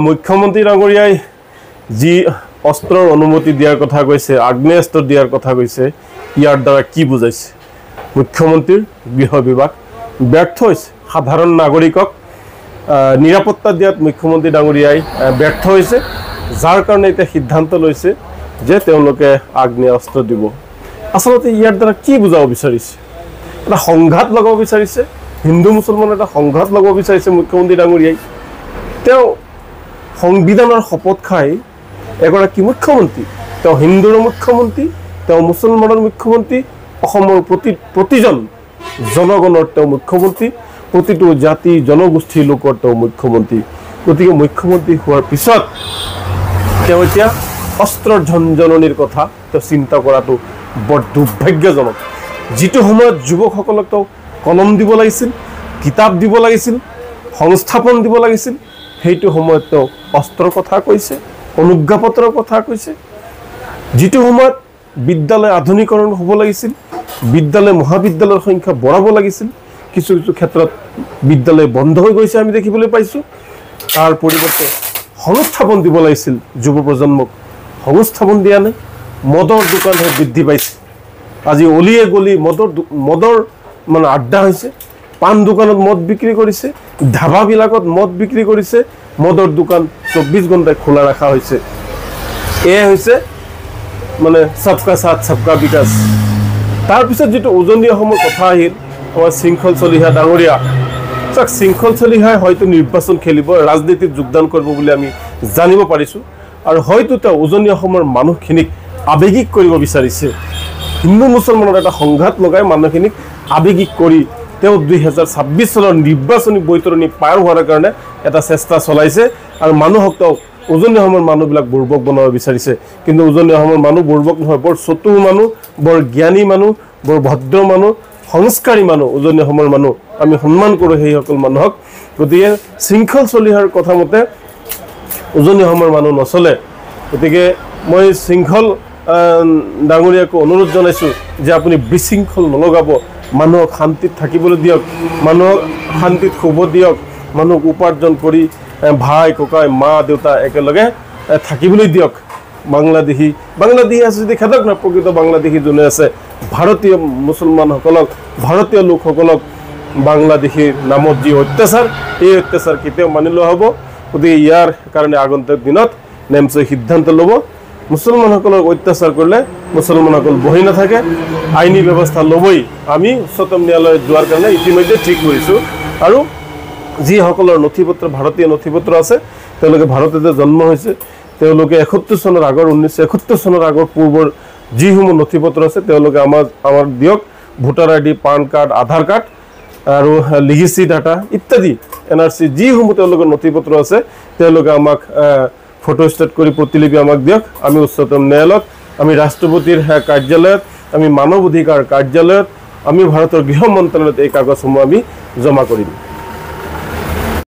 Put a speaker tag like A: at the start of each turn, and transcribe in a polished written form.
A: মুখ্যমন্ত্ৰী ডাঙৰীয়াই যি অস্ত্ৰৰ অনুমতি দিয়াৰ কথা কৈছে, আগ্নেয়াস্ত্ৰ দিয়াৰ কথা কৈছে, ইয়াৰ দ্বাৰা কি বুজাইছে? মুখ্যমন্ত্ৰীৰ গৃহ বিভাগ ব্যৰ্থ হৈছে। সাধাৰণ নাগৰিকক নিৰাপত্তা দিয়াত মুখ্যমন্ত্ৰী ডাঙৰীয়াই ব্যৰ্থ হৈছে, যাৰ কাৰণে এতিয়া সিদ্ধান্ত লৈছে যে তেওঁলোকে আগ্নেয়াস্ত্ৰ দিব। আচলতে ইয়াৰ দ্বাৰা কি বুজাব বিচাৰিছে? এটা সংঘাত লগাব বিচাৰিছে, হিন্দু মুছলমান এটা সংঘাত লগাব বিচাৰিছে মুখ্যমন্ত্ৰী ডাঙৰীয়াই। তেওঁ সংবিধানৰ শপত খাই এগৰাকী মুখ্যমন্ত্ৰী, তেওঁ হিন্দুৰ মুখ্যমন্ত্ৰী, তেওঁ মুছলমানৰ মুখ্যমন্ত্ৰী, অসমৰ প্ৰতিজন জনগণৰ তেওঁ মুখ্যমন্ত্ৰী, প্ৰতিটো জাতি জনগোষ্ঠীৰ লোকৰ তেওঁ মুখ্যমন্ত্ৰী। গতিকে মুখ্যমন্ত্ৰী হোৱাৰ পিছত তেওঁ এতিয়া অস্ত্ৰৰ ঝনঝননিৰ কথা তেওঁ চিন্তা কৰাটো বৰ দুৰ্ভাগ্যজনক। যিটো সময়ত যুৱকসকলক তেওঁ কলম দিব লাগিছিল, কিতাপ দিব লাগিছিল, সংস্থাপন দিব লাগিছিল, সেইটো সময়ত তেওঁ অস্ত্ৰৰ কথা কৈছে, অনুজ্ঞাপত্ৰৰ কথা কৈছে। যিটো সময়ত বিদ্যালয় আধুনিকৰণ হ'ব লাগিছিল, বিদ্যালয় মহাবিদ্যালয়ৰ সংখ্যা বঢ়াব লাগিছিল, কিছু কিছু ক্ষেত্ৰত বিদ্যালয় বন্ধ হৈ গৈছে আমি দেখিবলৈ পাইছোঁ। তাৰ পৰিৱৰ্তে সংস্থাপন দিব লাগিছিল যুৱ প্ৰজন্মক, সংস্থাপন দিয়া নাই। মদৰ দোকানহে বৃদ্ধি পাইছে। আজি অলিয়ে গলি মদৰ মানে আড্ডা হৈছে। পাণ দোকানত মদ বিক্ৰী কৰিছে, ধাবাবিলাকত মদ বিক্ৰী কৰিছে, মদৰ দোকান 24 ঘণ্টাই খোলা ৰখা হৈছে। এয়া হৈছে মানে সবকা সাথ সবকা বিকাশ। তাৰপিছত যিটো উজনি অসমৰ কথা আহিল, আমাৰ শৃংখল চলিহা ডাঙৰীয়া, চাওক শৃংখল চলিহাই হয়তো নিৰ্বাচন খেলিব, ৰাজনীতিত যোগদান কৰিব বুলি আমি জানিব পাৰিছোঁ। আৰু হয়তো তেওঁ উজনি অসমৰ মানুহখিনিক আৱেগিক কৰিব বিচাৰিছে। হিন্দু মুছলমানৰ এটা সংঘাত লগাই মানুহখিনিক আৱেগিক কৰি তেওঁ 2026 চনৰ নিৰ্বাচনী বৈতৰণি পাৰ হোৱাৰ কাৰণে এটা চেষ্টা চলাইছে। আৰু মানুহক তেওঁ উজনি অসমৰ মানুহবিলাক বুৰ্বক বনাব বিচাৰিছে। কিন্তু উজনি অসমৰ মানুহ বুৰ্বক নহয়, বৰ চতুৰ মানুহ, বৰ জ্ঞানী মানুহ, বৰ ভদ্ৰ মানুহ, সংস্কাৰী মানুহ উজনি অসমৰ মানুহ। আমি সন্মান কৰোঁ সেইসকল মানুহক। গতিকে শৃংখল চলিহাৰ কথা মতে উজনি অসমৰ মানুহ নচলে। গতিকে মই শৃংখল ডাঙৰীয়াকো অনুৰোধ জনাইছোঁ যে আপুনি বিশৃংখল নলগাব, মানুহক শান্তিত থাকিবলৈ দিয়ক, মানুহক শান্তিত শুব দিয়ক, মানুহক উপাৰ্জন কৰি ভাই ককাই মা দেউতা একেলগে থাকিবলৈ দিয়ক। বাংলাদেশী আছে যদি খেদক না, প্ৰকৃত বাংলাদেশী যোনে আছে, ভাৰতীয় মুছলমানসকলক, ভাৰতীয় লোকসকলক বাংলাদেশীৰ নামত যি অত্যাচাৰ, এই অত্যাচাৰ কেতিয়াও মানি লোৱা হ'ব। গতিকে ইয়াৰ কাৰণে আগন্তুক দিনত নেমচে সিদ্ধান্ত ল'ব। মুছলমানসকলক অত্যাচাৰ কৰিলে মুছলমানসকল বহি নাথাকে, আইনী ব্যৱস্থা ল'বই। আমি উচ্চতম ন্যায়ালয়ত যোৱাৰ কাৰণে ইতিমধ্যে ঠিক কৰিছোঁ। আৰু যিসকলৰ নথি পত্ৰ ভাৰতীয় নথি পত্ৰ আছে, তেওঁলোকে ভাৰততে জন্ম হৈছে, তেওঁলোকে 71 চনৰ আগৰ 1971 চনৰ আগৰ পূৰ্বৰ যিসমূহ নথি পত্ৰ আছে তেওঁলোকে আমাক দিয়ক। ভোটাৰ ID, পান কাৰ্ড, আধাৰ কাৰ্ড আৰু লিগেচি ডাটা ইত্যাদি NRC যিসমূহ তেওঁলোকৰ নথি পত্ৰ আছে তেওঁলোকে আমাক ফটোষ্টেট কৰি প্ৰতিলিপি আমাক দিয়ক। আমি উচ্চতম ন্যায়ালয়ত, আমি ৰাষ্ট্ৰপতিৰ কাৰ্যালয়ত, আমি মানৱ অধিকাৰ কাৰ্যালয়ত, আমি ভাৰতৰ গৃহ মন্ত্ৰালয়ত এই কাগজসমূহ আমি জমা কৰিম।